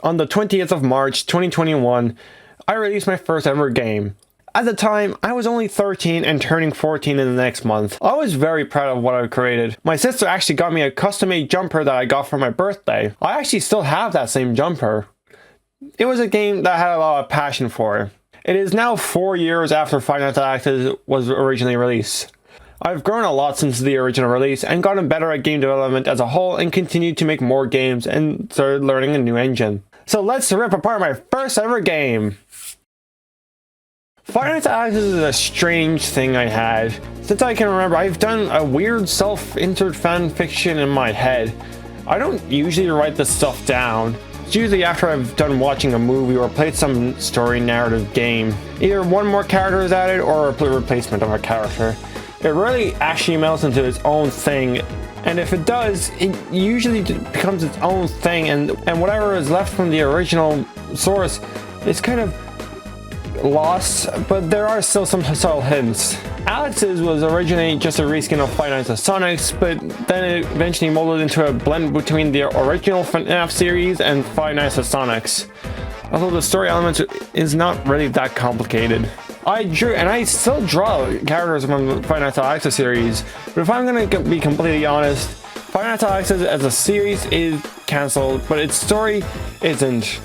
On the 20th of March 2021, I released my first ever game. At the time, I was only 13 and turning 14 in the next month. I was very proud of what I created. My sister actually got me a custom-made jumper that I got for my birthday. I actually still have that same jumper. It was a game that I had a lot of passion for. It is now 4 years after Five Nights at Aleks was originally released. I've grown a lot since the original release and gotten better at game development as a whole and continued to make more games and started learning a new engine. So let's rip apart my first ever game. Five Nights at Aleks is a strange thing I had. Since I can remember, I've done a weird self-insert fan fiction in my head. I don't usually write this stuff down. It's usually after I've done watching a movie or played some story narrative game. Either one more character is added or a replacement of a character. It really actually melts into its own thing, and if it does, it usually becomes its own thing, and whatever is left from the original source is kind of lost, but there are still some subtle hints. Alex's was originally just a reskin of Five Nights at Sonic's, but then it eventually molded into a blend between the original FNAF series and Five Nights at Sonic's. Although the story element is not really that complicated. I drew, and I still draw characters from the Five Nights at Aleks series, but if I'm gonna be completely honest, Five Nights at Aleks as a series is cancelled, but its story isn't.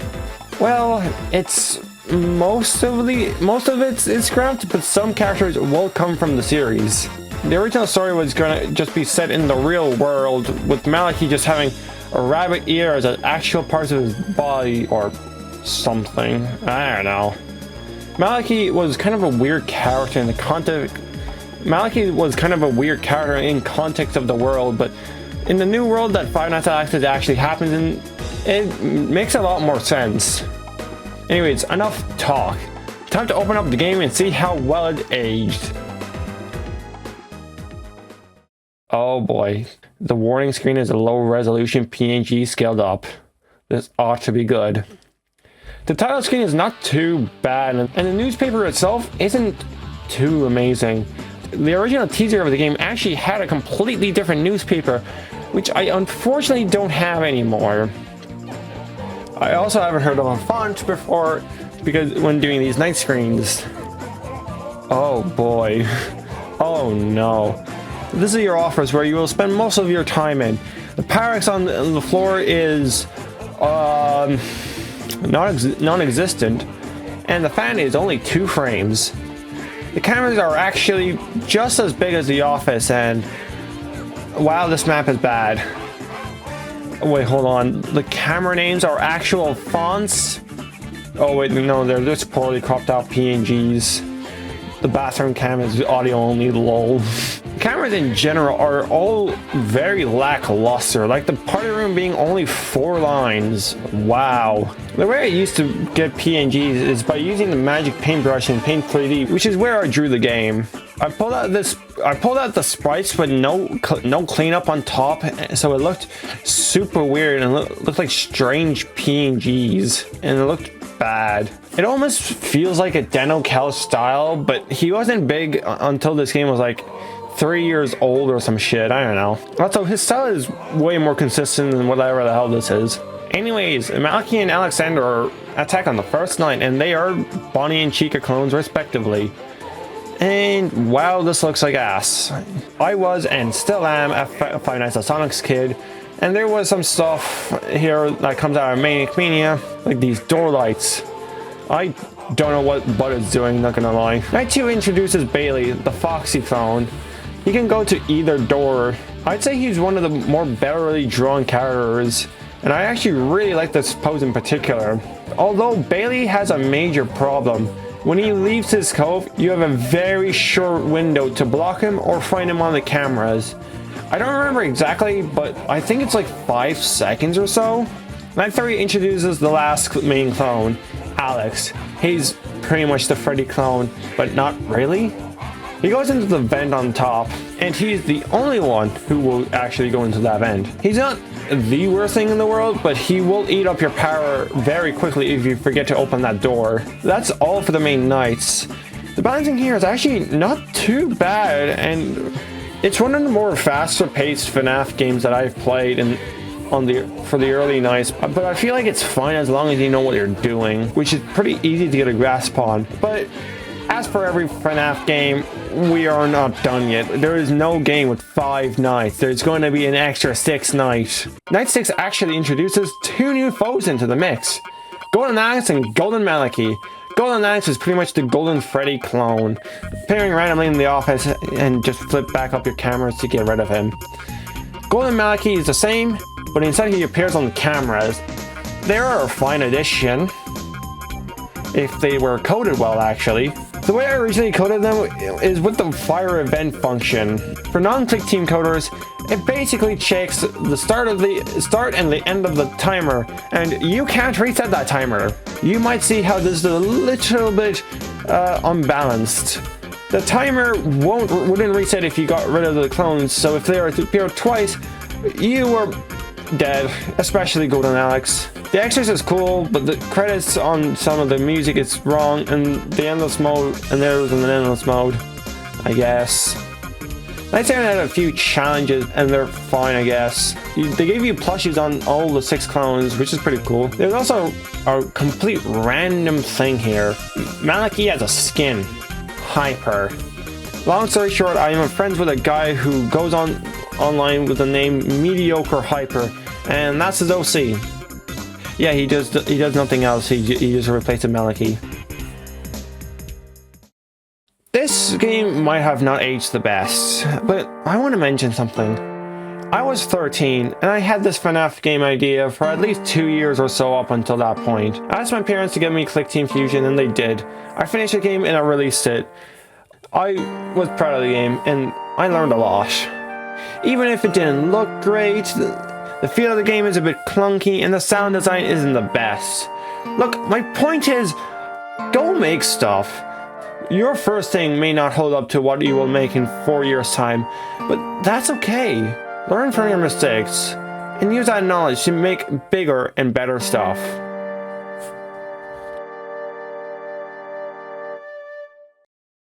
Well, it's most of it is scrapped, but some characters will come from the series. The original story was gonna just be set in the real world, with Malachi just having a rabbit ear as an actual part of his body or something. I don't know. Malachi was kind of a weird character in the context. Malachi was kind of a weird character in context of the world, but in the new world that Five Nights at Aleks actually happens in, it makes a lot more sense. Anyways, enough talk. Time to open up the game and see how well it aged. Oh boy. The warning screen is a low resolution PNG scaled up. This ought to be good. The title screen is not too bad, and the newspaper itself isn't too amazing. The original teaser of the game actually had a completely different newspaper, which I unfortunately don't have anymore. I also haven't heard of a font before, because when doing these night screens. Oh boy. Oh no. This is your office where you will spend most of your time in. The Pyrex on the floor is non-existent, and the fan is only 2 frames. The cameras are actually just as big as the office, and wow, this map is bad. Wait, hold on. The camera names are actual fonts? Oh wait, no, they're just poorly cropped out PNGs. The bathroom cam is audio only, lol. The cameras in general are all very lackluster, like the party room being only 4 lines. Wow. The way I used to get PNGs is by using the magic paintbrush in Paint 3D, which is where I drew the game. I pulled out the sprites with no cleanup on top, so it looked super weird and looked like strange PNGs, and it looked bad. It almost feels like a Deno Cal style, but he wasn't big until this game was like 3 years old or some shit. I don't know. Also, his style is way more consistent than whatever the hell this is. Anyways, Malachi and Alexander attack on the first night, and they are Bonnie and Chica clones respectively. And wow, this looks like ass. I was and still am a Five Nights at Sonic's kid, and there was some stuff here that comes out of Maniac Mania, like these door lights. I don't know what it's doing, not gonna lie. Night 2 introduces Bailey, the Foxy clone. He can go to either door. I'd say he's one of the more betterly drawn characters, and I actually really like this pose in particular. Although Bailey has a major problem. When he leaves his cove, you have a very short window to block him or find him on the cameras. I don't remember exactly, but I think it's like 5 seconds or so. Night 3 introduces the last main clone, Aleks. He's pretty much the Freddy clone, but not really. He goes into the vent on top, and he's the only one who will actually go into that vent. He's not the worst thing in the world, but he will eat up your power very quickly if you forget to open that door. That's all for the main nights. The balancing here is actually not too bad, and it's one of the more faster paced FNAF games that I've played, and for the early nights, but I feel like it's fine as long as you know what you're doing, which is pretty easy to get a grasp on. But as for every FNAF game, we are not done yet. There is no game with 5 nights. There's going to be an extra 6th night. Night 6 actually introduces 2 new foes into the mix. Golden Aleks and Golden Malachi. Golden Aleks is pretty much the Golden Freddy clone, appearing randomly in the office and just flip back up your cameras to get rid of him. Golden Malachi is the same, but instead he appears on the cameras. They're a fine addition, if they were coded well actually. The way I originally coded them is with the fire event function. For non-click team coders, it basically checks the start and the end of the timer, and you can't reset that timer. You might see how this is a little bit unbalanced. The timer wouldn't reset if you got rid of the clones, so if they appear twice, you were dead, especially Golden Aleks. The extras is cool, but the credits on some of the music is wrong, and the endless mode, and there was an endless mode, I guess. Night 7 had a few challenges, and they're fine, I guess. They gave you plushies on all the 6 clones, which is pretty cool. There's also a complete random thing here. Malachi has a skin. Hyper. Long story short, I am friends with a guy who goes online with the name Mediocre Hyper, and that's his OC. Yeah, he does nothing else. He just replaces Malachi. This game might have not aged the best, but I want to mention something. I was 13, and I had this FNAF game idea for at least 2 years or so up until that point. I asked my parents to give me Click Team Fusion, and they did. I finished the game and I released it. I was proud of the game, and I learned a lot. Even if it didn't look great, the feel of the game is a bit clunky, and the sound design isn't the best. Look, my point is, go make stuff. Your first thing may not hold up to what you will make in 4 years' time, but that's okay. Learn from your mistakes, and use that knowledge to make bigger and better stuff.